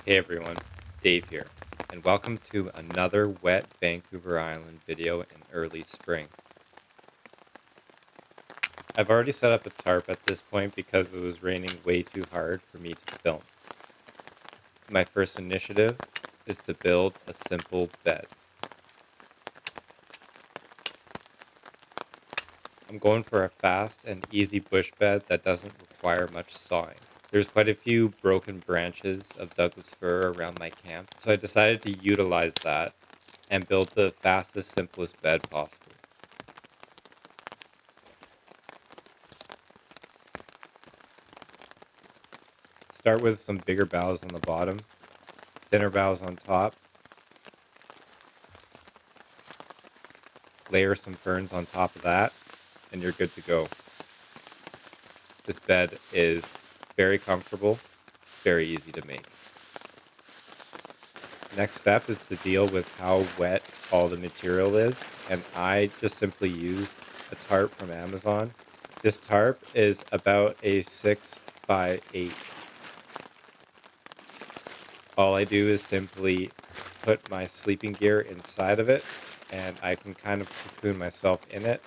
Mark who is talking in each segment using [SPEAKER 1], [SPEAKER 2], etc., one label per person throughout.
[SPEAKER 1] Hey everyone, Dave here, and welcome to another wet Vancouver Island video in early spring. I've already set up a tarp at this point because it was raining way too hard for me to film. My first initiative is to build a simple bed. I'm going for a fast and easy bush bed that doesn't require much sawing. There's quite a few broken branches of Douglas fir around my camp, so I decided to utilize that and build the fastest, simplest bed possible. Start with some bigger boughs on the bottom, thinner boughs on top, layer some ferns on top of that, and you're good to go. This bed is very comfortable, very easy to make. Next step is to deal with how wet all the material is, and I just simply used a tarp from Amazon. This tarp is about a 6 by 8. All I do is simply put my sleeping gear inside of it, and I can kind of cocoon myself in it.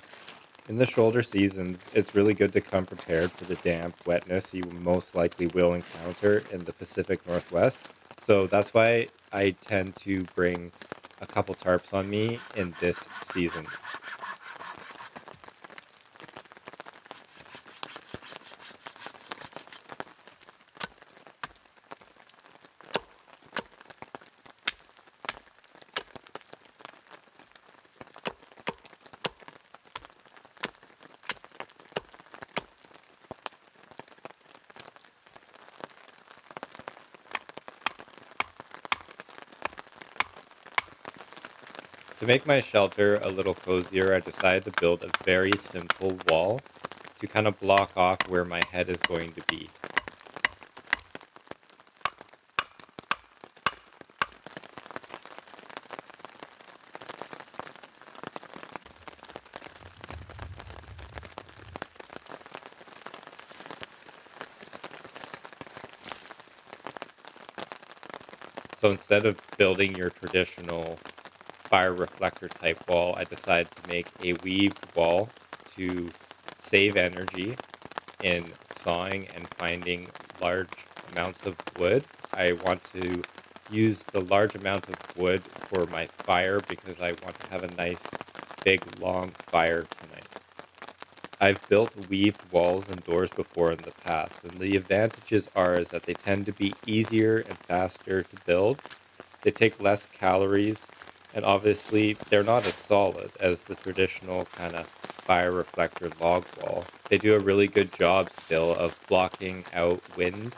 [SPEAKER 1] In the shoulder seasons, it's really good to come prepared for the damp wetness you most likely will encounter in the Pacific Northwest. So that's why I tend to bring a couple tarps on me in this season. To make my shelter a little cozier, I decided to build a very simple wall to kind of block off where my head is going to be. So instead of building your traditional fire reflector type wall, I decided to make a weaved wall to save energy in sawing and finding large amounts of wood. I want to use the large amount of wood for my fire because I want to have a nice big long fire tonight. I've built weaved walls and doors before in the past, and the advantages are is that they tend to be easier and faster to build. They take less calories, and obviously they're not as solid as the traditional kind of fire reflector log wall. They do a really good job still of blocking out wind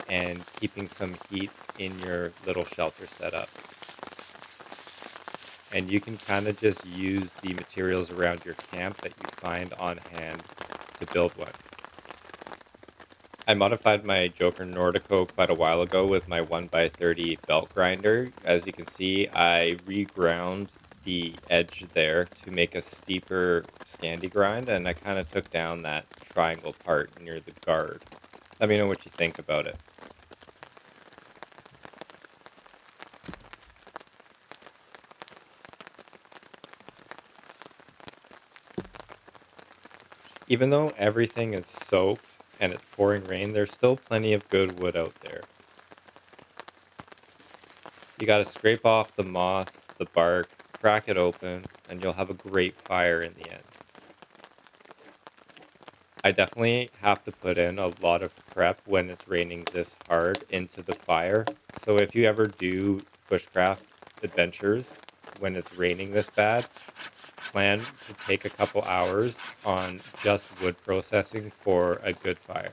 [SPEAKER 1] and keeping some heat in your little shelter setup. And you can kind of just use the materials around your camp that you find on hand to build one. I modified my Joker Nordico quite a while ago with my 1x30 belt grinder. As you can see, I reground the edge there to make a steeper Scandi grind, and I kind of took down that triangle part near the guard. Let me know what you think about it. Even though everything is soaked and it's pouring rain, there's still plenty of good wood out there. You got to scrape off the moss, the bark, crack it open, and you'll have a great fire in the end. I definitely have to put in a lot of prep when it's raining this hard into the fire. So if you ever do bushcraft adventures when it's raining this bad, plan to take a couple hours on just wood processing for a good fire.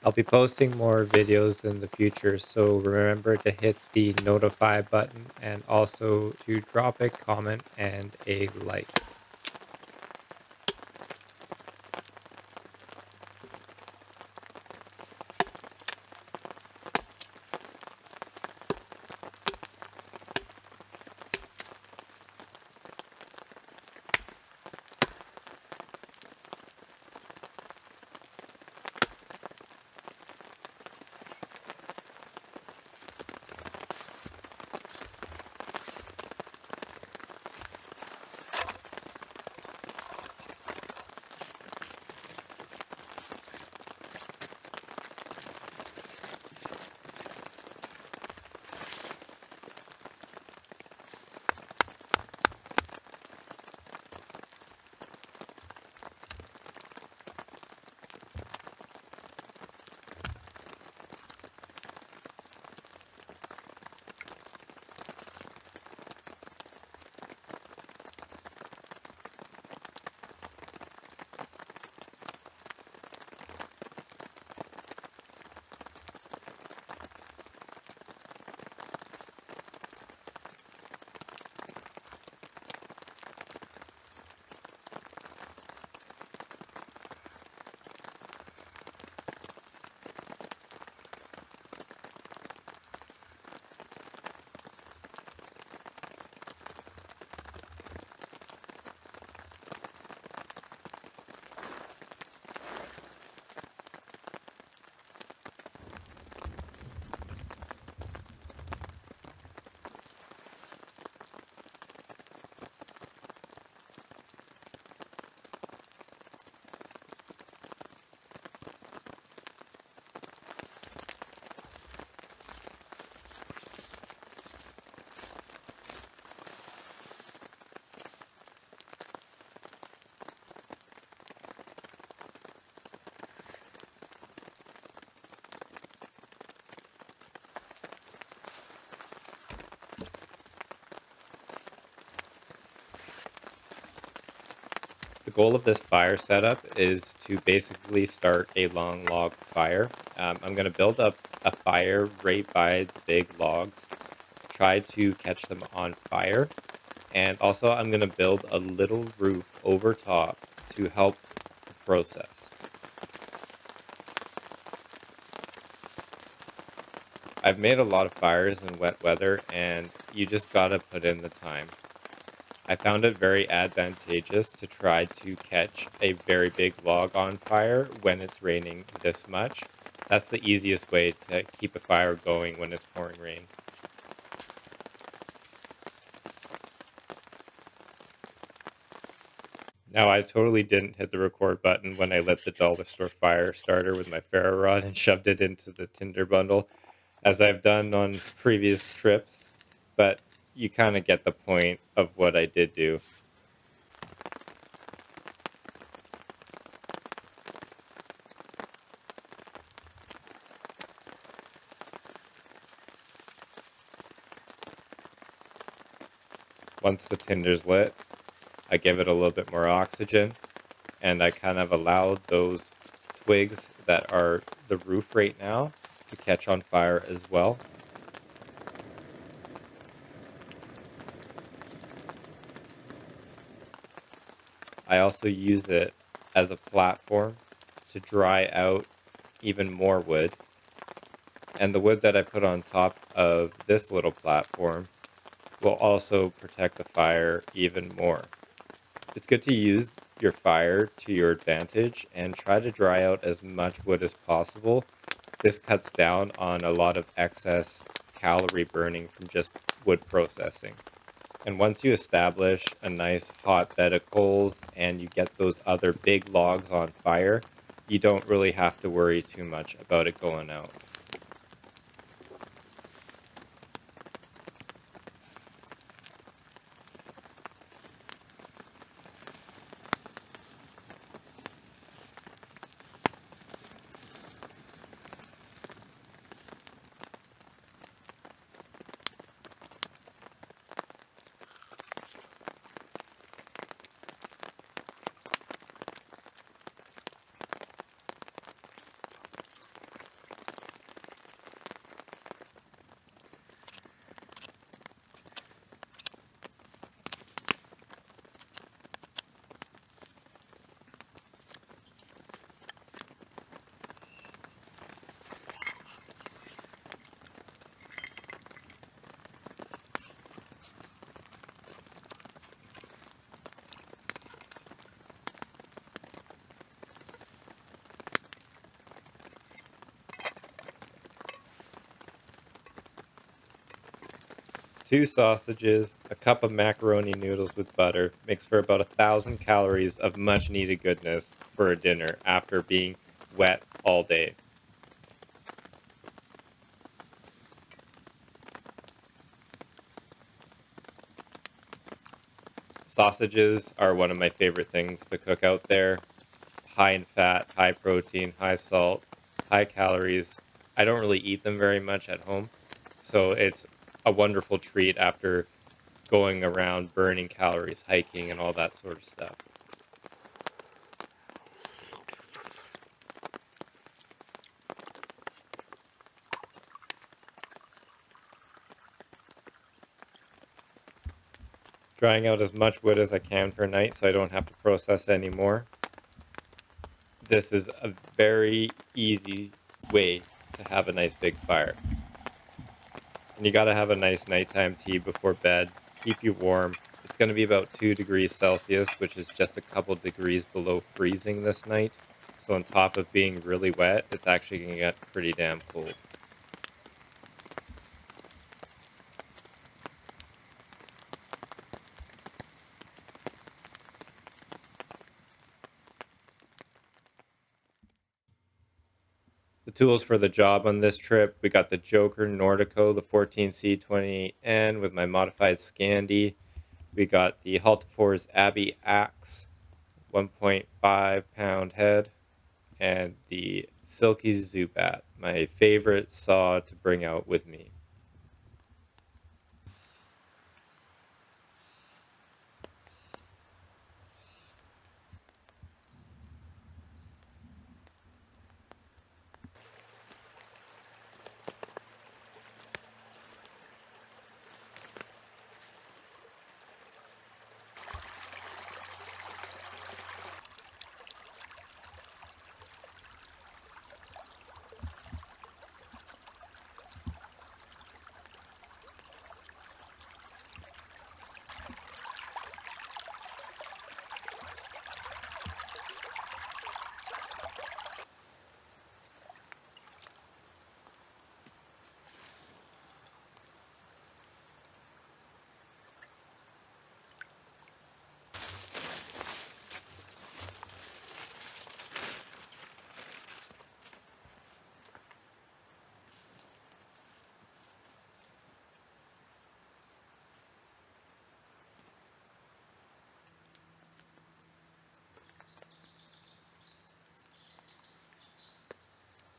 [SPEAKER 1] I'll be posting more videos in the future, so remember to hit the notify button and also to drop a comment and a like. The goal of this fire setup is to basically start a long log fire. I'm going to build up a fire right by the big logs, try to catch them on fire, and also I'm going to build a little roof over top to help the process. I've made a lot of fires in wet weather, and you just gotta put in the time. I found it very advantageous to try to catch a very big log on fire when it's raining this much. That's the easiest way to keep a fire going when it's pouring rain. Now, I totally didn't hit the record button when I lit the dollar store fire starter with my ferro rod and shoved it into the tinder bundle, as I've done on previous trips, but you kind of get the point of what I did do. Once the tinder's lit, I give it a little bit more oxygen, and I kind of allow those twigs that are the roof right now to catch on fire as well. I also use it as a platform to dry out even more wood. And the wood that I put on top of this little platform will also protect the fire even more. It's good to use your fire to your advantage and try to dry out as much wood as possible. This cuts down on a lot of excess calorie burning from just wood processing. And once you establish a nice hot bed of coals and you get those other big logs on fire, you don't really have to worry too much about it going out. 2 sausages, a cup of macaroni noodles with butter makes for about 1,000 calories of much needed goodness for a dinner after being wet all day. Sausages are one of my favorite things to cook out there. High in fat, high protein, high salt, high calories. I don't really eat them very much at home, so it's a wonderful treat after going around burning calories, hiking, and all that sort of stuff. Drying out as much wood as I can for a night so I don't have to process anymore. This is a very easy way to have a nice big fire. And you got to have a nice nighttime tea before bed. Keep you warm. It's going to be about 2 degrees Celsius, which is just a couple degrees below freezing this night. So on top of being really wet, it's actually going to get pretty damn cold. The tools for the job on this trip, we got the Joker Nordico, the 14C28N with my modified Scandi. We got the Hultafors Aby Axe, 1.5 pound head, and the Silky Zubat, my favorite saw to bring out with me.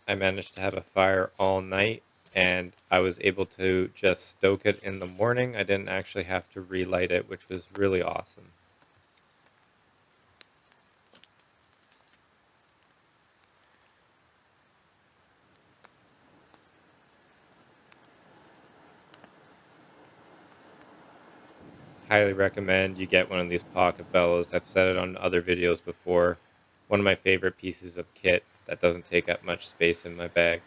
[SPEAKER 1] I managed to have a fire all night and I was able to just stoke it in the morning. I didn't actually have to relight it, which was really awesome. Highly recommend you get one of these pocket bellows. I've said it on other videos before. One of my favorite pieces of kit that doesn't take up much space in my bag.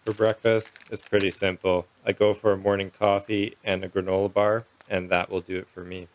[SPEAKER 1] For breakfast, it's pretty simple. I go for a morning coffee and a granola bar, and that will do it for me.